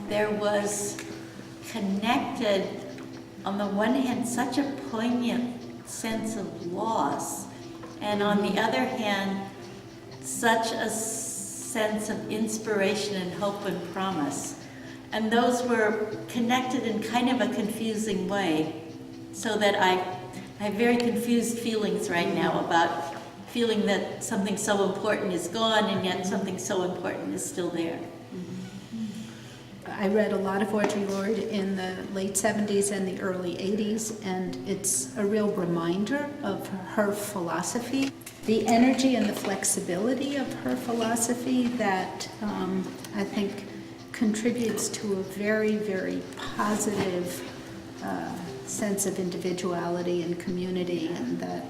there was connected, on the one hand, such a poignant sense of loss, and on the other hand, such a sense of inspiration and hope and promise. And those were connected in kind of a confusing way, so that I have very confused feelings right now about feeling that something so important is gone and yet something so important is still there. I read a lot of Audre Lorde in the late 70s and the early 80s, and it's a real reminder of her philosophy, the energy and the flexibility of her philosophy that I think contributes to a very, very positive sense of individuality and community, and that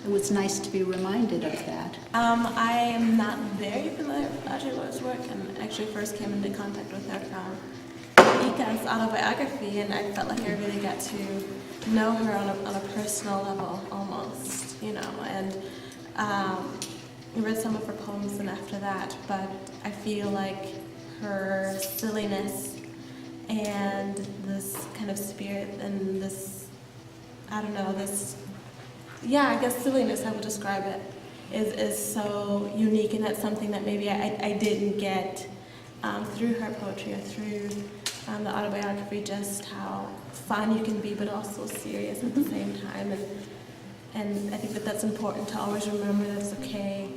it was nice to be reminded of that. I am not very familiar with Audre Lorde's work, and actually first came into contact with her from Ika's autobiography, and I felt like I really got to know her on a personal level almost, you know, and I read some of her poems and after that, but I feel like her silliness and this kind of spirit and this, I don't know, this, yeah, I guess silliness, I would describe it, is so unique, and that's something that maybe I didn't get through her poetry or through the autobiography, just how fun you can be but also serious at the same time. And I think that that's important to always remember that it's okay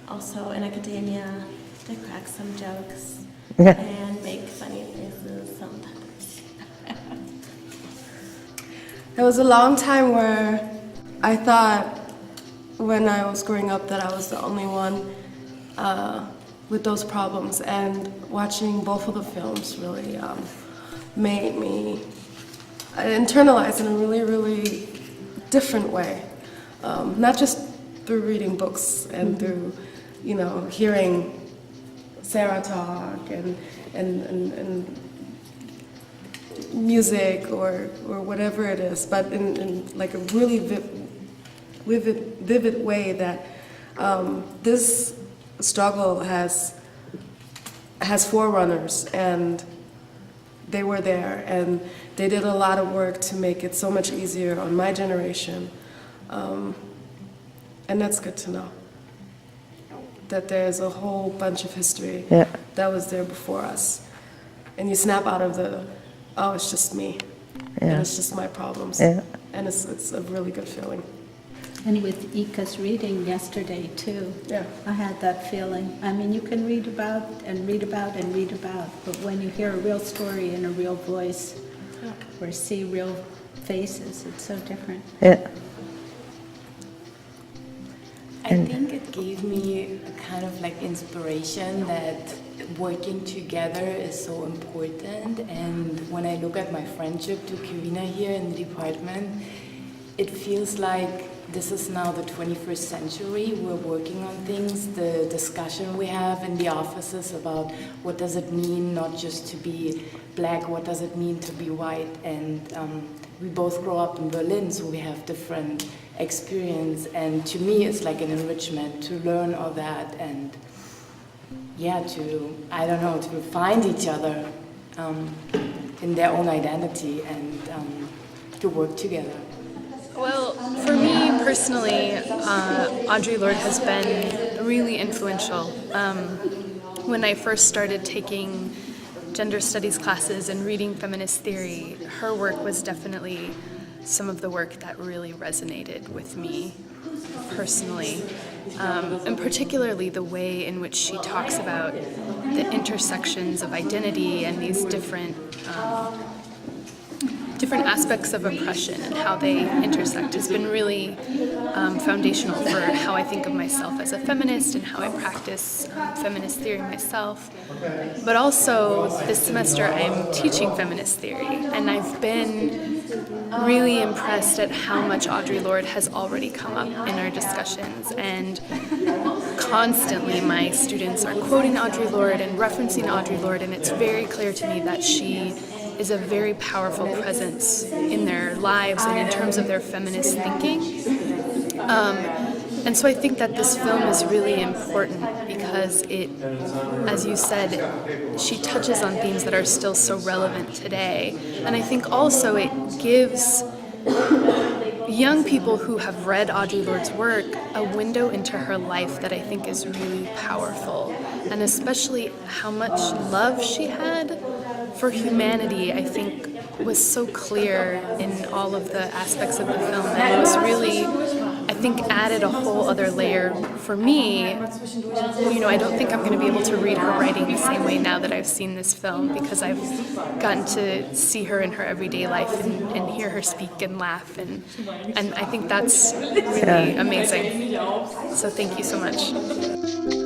also in academia to crack some jokes and make funny faces sometimes. There was a long time where I thought when I was growing up that I was the only one with those problems, and watching both of the films really made me internalize in a really, really different way. Not just through reading books and through, you know, hearing Sara talk and music or whatever it is, but in like a really vivid way that this struggle has forerunners, and they were there, and they did a lot of work to make it so much easier on my generation, and that's good to know, that there's a whole bunch of history that was there before us, and you snap out of the, oh, it's just me, and it's just my problems, and it's a really good feeling. And with Ika's reading yesterday too, I had that feeling. I mean, you can read about and read about and read about, but when you hear a real story in a real voice or see real faces, it's so different. I think it gave me a kind of like inspiration that working together is so important, and when I look at my friendship to Karina here in the department, it feels like this is now the 21st century. We're working on things, the discussion we have in the offices about what does it mean not just to be black, what does it mean to be white, and we both grow up in Berlin, so we have different experience, and to me it's like an enrichment to learn all that, and to, I don't know, to find each other in their own identity, and to work together. Well, for me personally, Audre Lorde has been really influential. When I first started taking gender studies classes and reading feminist theory, her work was definitely some of the work that really resonated with me personally, and particularly the way in which she talks about the intersections of identity and these different aspects of oppression and how they intersect has been really foundational for how I think of myself as a feminist and how I practice feminist theory myself. But also this semester I'm teaching feminist theory, and I've been really impressed at how much Audre Lorde has already come up in our discussions, and constantly my students are quoting Audre Lorde and referencing Audre Lorde, and it's very clear to me that she is a very powerful presence in their lives and in terms of their feminist thinking. And so I think that this film is really important because because it, as you said, she touches on themes that are still so relevant today. And I think also it gives young people who have read Audre Lorde's work a window into her life that I think is really powerful, and especially how much love she had for humanity, I think was so clear in all of the aspects of the film, and it was really, I think, added a whole other layer for me. You know, I don't think I'm going to be able to read her writing the same way now that I've seen this film, because I've gotten to see her in her everyday life and hear her speak and laugh, and I think that's really amazing. So thank you so much.